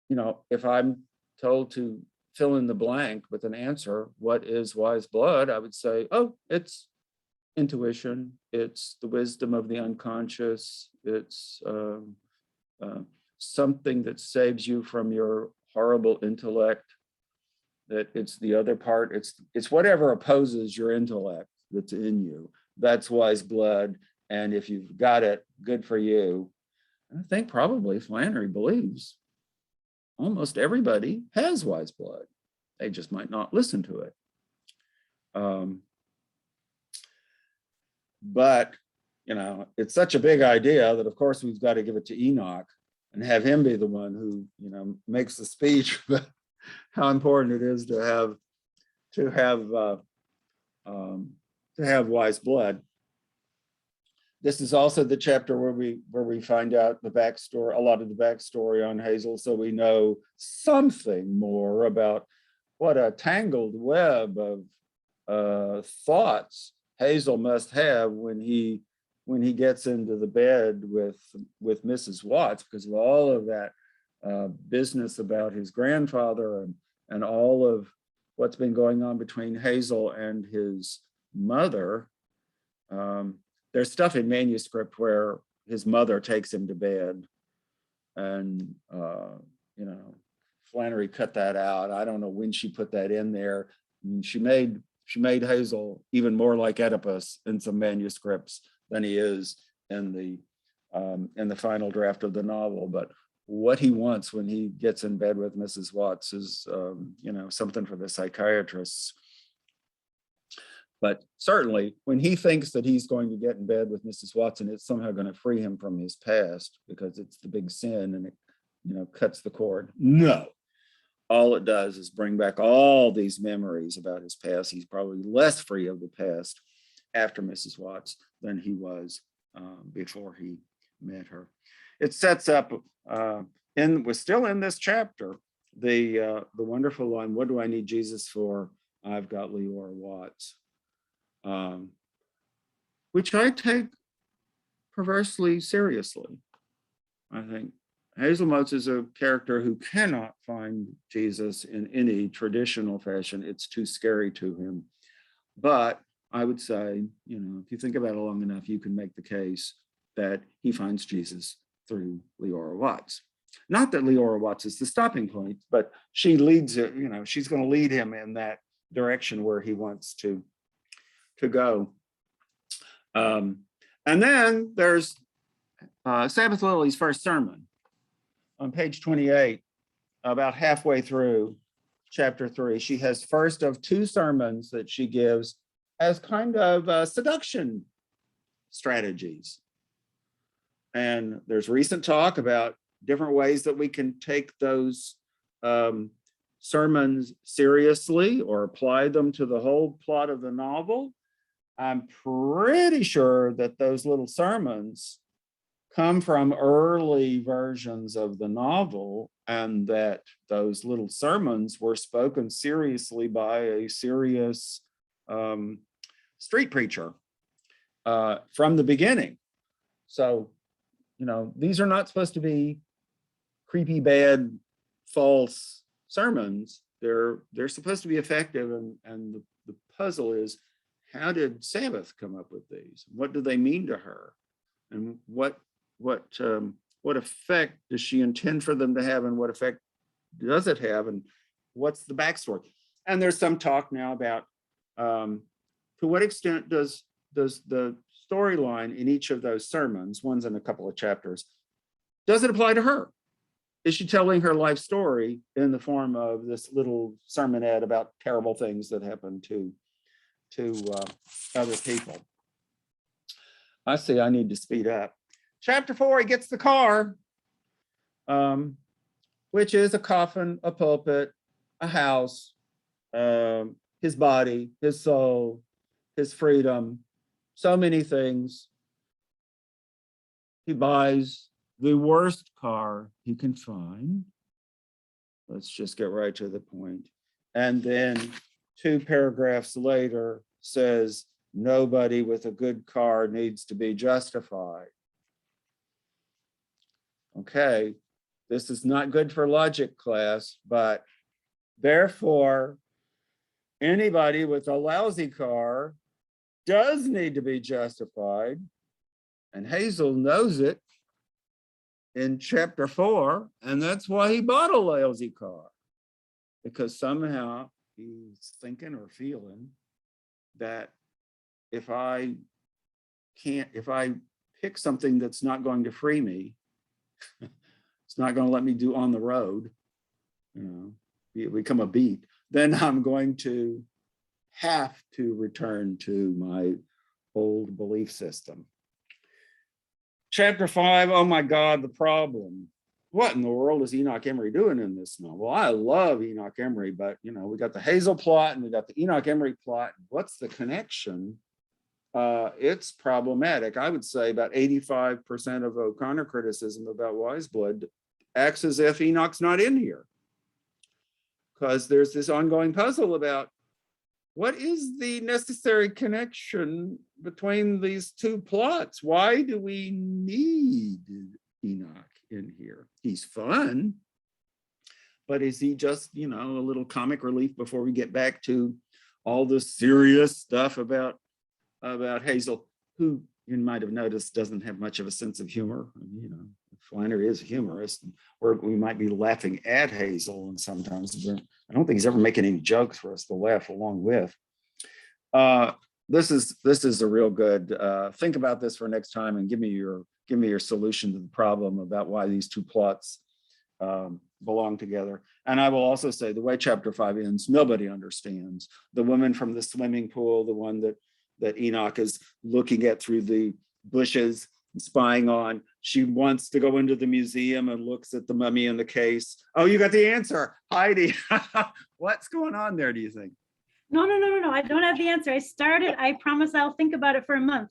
know, if I'm told to fill in the blank with an answer, what is wise blood? I would say, oh, it's intuition. It's the wisdom of the unconscious. It's something that saves you from your horrible intellect. That it's the other part. It's whatever opposes your intellect that's in you. That's wise blood. And if you've got it, good for you. And I think probably Flannery believes almost everybody has wise blood. They just might not listen to it. But, you know, it's such a big idea that of course we've got to give it to Enoch and have him be the one who, you know, makes the speech about how important it is to have wise blood. This is also the chapter where we find out the backstory, a lot of the backstory on Hazel, so we know something more about what a tangled web of thoughts Hazel must have when he when he gets into the bed with Mrs. Watts, because of all of that business about his grandfather and all of what's been going on between Hazel and his mother. There's stuff in manuscript where his mother takes him to bed, and Flannery cut that out. I don't know when she put that in there. I mean, she made Hazel even more like Oedipus in some manuscripts than he is in the final draft of the novel. But what he wants when he gets in bed with Mrs. Watts is something for the psychiatrists. But certainly when he thinks that he's going to get in bed with Mrs. Watson, it's somehow going to free him from his past because it's the big sin and it cuts the cord. No, all it does is bring back all these memories about his past. He's probably less free of the past after Mrs. Watts than he was before he met her. It sets up, we're still in this chapter, the wonderful line, "What do I need Jesus for? I've got Leora Watts," which I take perversely seriously. I think Hazel Motes is a character who cannot find Jesus in any traditional fashion. It's too scary to him. But I would say, if you think about it long enough, you can make the case that he finds Jesus through Leora Watts. Not that Leora Watts is the stopping point, but she leads it, she's going to lead him in that direction where he wants to go. And then there's Sabbath Lily's first sermon on page 28, about halfway through chapter 3. She has first of two sermons that she gives as kind of seduction strategies. And there's recent talk about different ways that we can take those sermons seriously or apply them to the whole plot of the novel. I'm pretty sure that those little sermons come from early versions of the novel, and that those little sermons were spoken seriously by a serious street preacher from the beginning. So, these are not supposed to be creepy, bad, false sermons. They're supposed to be effective, and the puzzle is, how did Sabbath come up with these? What do they mean to her? And what effect does she intend for them to have, and what effect does it have, and what's the backstory? And there's some talk now about to what extent does the storyline in each of those sermons, one's in a couple of chapters, does it apply to her? Is she telling her life story in the form of this little sermonette about terrible things that happen to other people? I see I need to speed up. Chapter 4, he gets the car, which is a coffin, a pulpit, a house, his body, his soul, his freedom, so many things. He buys the worst car he can find. Let's just get right to the point. And then 2 paragraphs later says, nobody with a good car needs to be justified. Okay, this is not good for logic class, but therefore, anybody with a lousy car does need to be justified. And Hazel knows it in chapter 4, and that's why he bought a lousy car, because somehow he's thinking or feeling that if I pick something that's not going to free me, it's not going to let me do on the road, become a beat, then I'm going to have to return to my old belief system. Chapter 5, oh my God, the problem. What in the world is Enoch Emery doing in this novel? I love Enoch Emery, but we got the Hazel plot and we got the Enoch Emery plot. What's the connection? It's problematic. I would say about 85% of O'Connor criticism about Wiseblood acts as if Enoch's not in here, because there's this ongoing puzzle about what is the necessary connection between these two plots? Why do we need Enoch in here? He's fun, but is he just, you know, a little comic relief before we get back to all the serious stuff about Hazel, who you might have noticed doesn't have much of a sense of humor? You know, Flannery is a humorist, or we might be laughing at Hazel, and sometimes I don't think he's ever making any jokes for us to laugh along with. This is a real good. Think about this for next time and give me your solution to the problem about why these two plots belong together. And I will also say the way chapter 5 ends, nobody understands. The woman from the swimming pool, the one that Enoch is looking at through the bushes, spying on. She wants to go into the museum and looks at the mummy in the case. Oh, you got the answer, Heidi. What's going on there, do you think? No. I don't have the answer. I started, I promise I'll think about it for a month.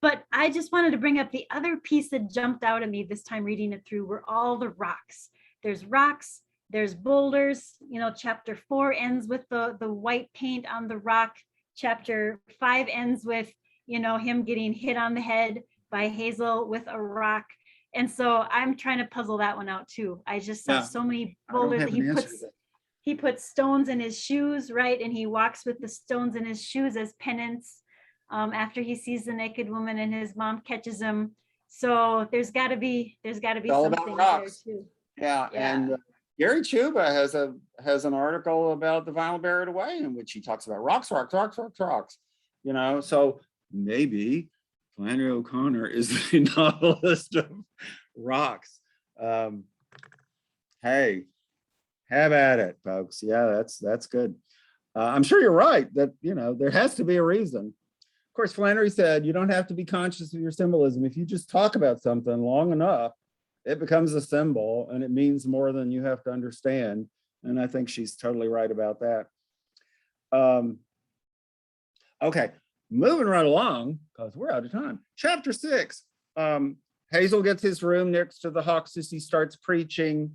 But I just wanted to bring up the other piece that jumped out at me this time reading it through were all the rocks. There's rocks, there's boulders. You know, chapter 4 ends with the white paint on the rock. Chapter 5 ends with, you know, him getting hit on the head by Hazel with a rock. And so I'm trying to puzzle that one out too. I just saw so many boulders. He puts stones in his shoes, right? And he walks with the stones in his shoes as penance after he sees the naked woman and his mom catches him. So there's got to be All something about there rocks. too. Yeah, Yeah. and Gary Chuba has an article about the vinyl buried away in which he talks about rocks. You know, so maybe Flannery O'Connor is the novelist of rocks. Hey, have at it, folks. Yeah, that's good. I'm sure you're right that, you know, there has to be a reason. Of course, Flannery said you don't have to be conscious of your symbolism. If you just talk about something long enough, it becomes a symbol and it means more than you have to understand. And I think she's totally right about that. Okay, moving right along, because we're out of time. Chapter 6, Hazel gets his room next to the Hawks as he starts preaching.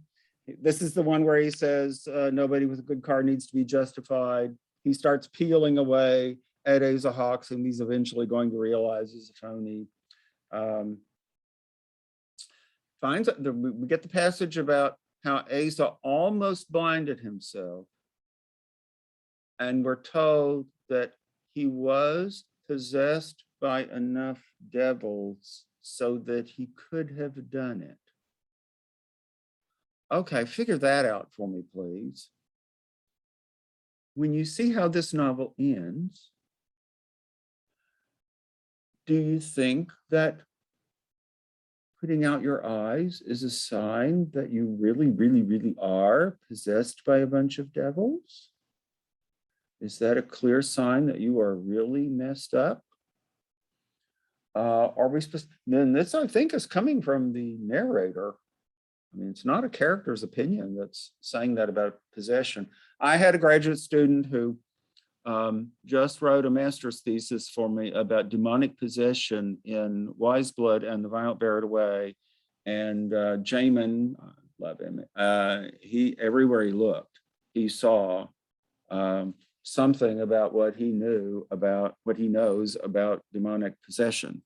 This is the one where he says, nobody with a good car needs to be justified. He starts peeling away at Asa Hawks, and he's eventually going to realize he's a phony. We get the passage about how Asa almost blinded himself, and we're told that he was possessed by enough devils so that he could have done it. Okay, figure that out for me, please. When you see how this novel ends, do you think that putting out your eyes is a sign that you really are possessed by a bunch of devils? Is that a clear sign that you are really messed up? Are we supposed? Then this, I think, is coming from the narrator. I mean, it's not a character's opinion that's saying that about possession. I had a graduate student who just wrote a master's thesis for me about demonic possession in Wise Blood and the Violent Buried Away. And Jamin, I love him, everywhere he looked, he saw something about what he knows about demonic possession.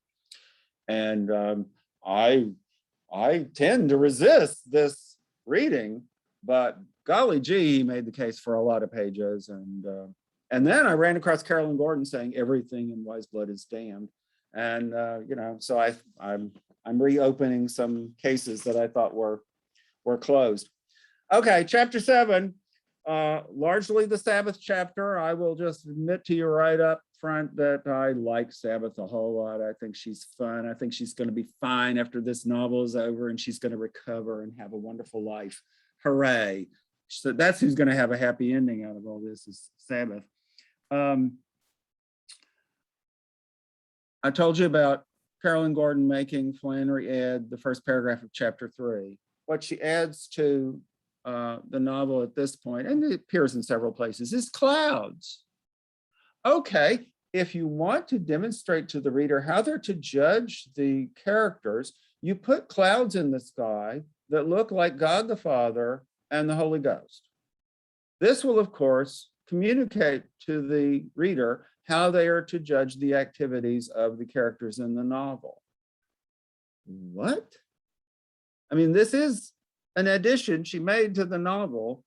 And I tend to resist this reading, but golly gee, he made the case for a lot of pages. And then I ran across Carolyn Gordon saying everything in Wise Blood is damned. And you know, so I'm reopening some cases that I thought were closed. Okay, chapter 7, largely the Sabbath chapter. I will just admit to you right up front that I like Sabbath a whole lot. I think she's fun. I think she's going to be fine after this novel is over, and she's going to recover and have a wonderful life. Hooray. So that's who's going to have a happy ending out of all this, is Sabbath. I told you about Carolyn Gordon making Flannery add the first paragraph of chapter 3. What she adds to the novel at this point, and it appears in several places, is clouds. Okay, if you want to demonstrate to the reader how they're to judge the characters, you put clouds in the sky that look like God the Father and the Holy Ghost. This will, of course, communicate to the reader how they are to judge the activities of the characters in the novel. What? I mean, this is an addition she made to the novel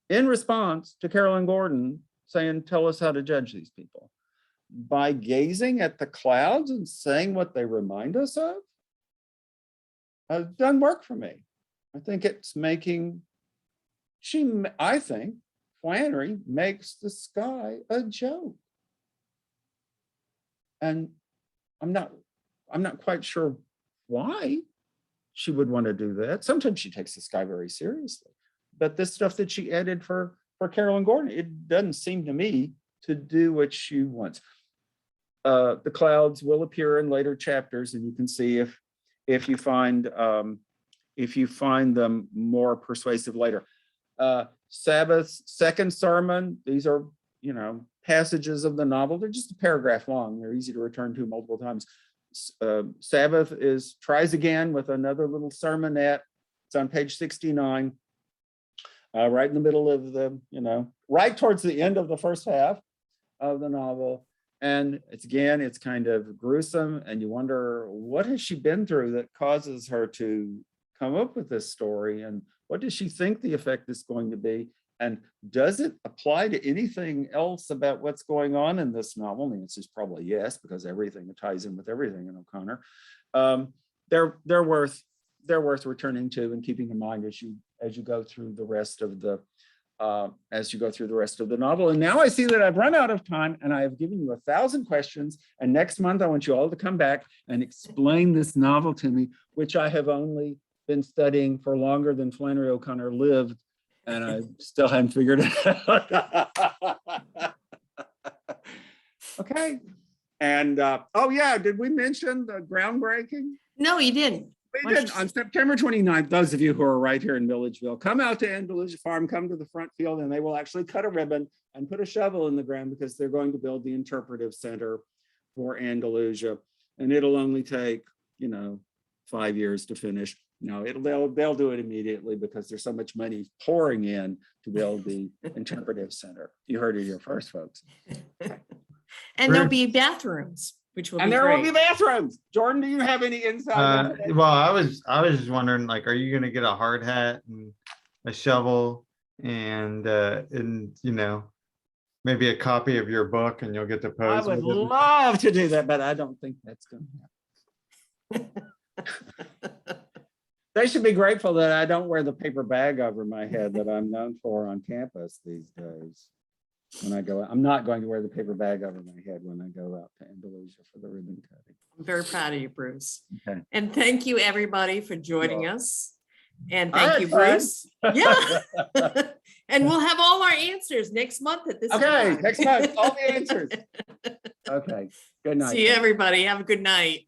in response to Carolyn Gordon saying, tell us how to judge these people. By gazing at the clouds and saying what they remind us of, doesn't work for me. I think it's making, I think Flannery makes the sky a joke. And I'm not quite sure why she would want to do that. Sometimes she takes the sky very seriously, but this stuff that she added for Carolyn Gordon, it doesn't seem to me to do what she wants. The clouds will appear in later chapters, and you can see if you find them more persuasive later. Sabbath's second sermon, these are, passages of the novel. They're just a paragraph long. They're easy to return to multiple times. Sabbath tries again with another little sermonette. It's on page 69, right in the middle of the, right towards the end of the first half of the novel. And it's kind of gruesome, and you wonder, what has she been through that causes her to come up with this story, and what does she think the effect is going to be, and does it apply to anything else about what's going on in this novel? The answer is probably yes, because everything ties in with everything in O'Connor. They're worth returning to and keeping in mind as you go through the rest of the novel. And now I see that I've run out of time, and I have given you 1,000 questions. And next month, I want you all to come back and explain this novel to me, which I have only been studying for longer than Flannery O'Connor lived, and I still haven't figured it out. Okay. And oh yeah, did we mention the groundbreaking? No, you didn't. We did. On September 29th, those of you who are right here in Milledgeville, come out to Andalusia Farm, come to the front field, and they will actually cut a ribbon and put a shovel in the ground, because they're going to build the interpretive center for Andalusia. And it'll only take, 5 years to finish. No, they'll do it immediately, because there's so much money pouring in to build the interpretive center. You heard it here first, folks. And there'll be bathrooms, which will be And there great. will be bathrooms. Jordan, do you have any insight? Well, I was just wondering, like, are you gonna get a hard hat and a shovel and maybe a copy of your book, and you'll get to I pose would with it? love to do that, but I don't think that's going to happen. They should be grateful that I don't wear the paper bag over my head that I'm known for on campus these days. When I go out, I'm not going to wear the paper bag over my head when I go out to Andalusia for the ribbon cutting. I'm very proud of you, Bruce. Okay. And thank you, everybody, for joining us. And All thank right, you, friends. Bruce. Yeah. And we'll have all our answers next month at this Okay, time. next month, all the answers. Okay, good night. See you, everybody. Have a good night.